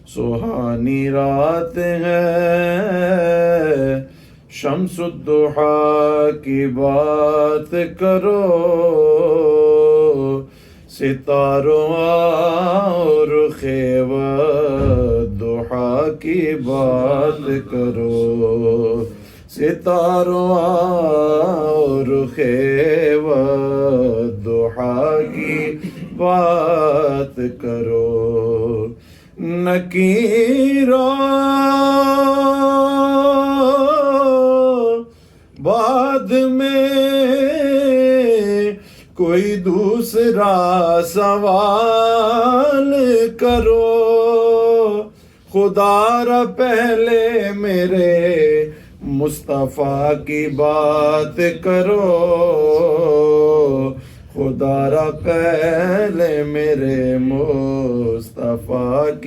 सुहानी रात है, शम्सुद्दुहा की बात करो, सितारों और दुहा की बात करो, सितारों और दुहा की बात करो। नकीरों बाद में कोई दूसरा सवाल करो, खुदारा पहले मेरे मुस्तफ़ा की बात करो, खुदारा पहले मेरे मुस्तफ़ा की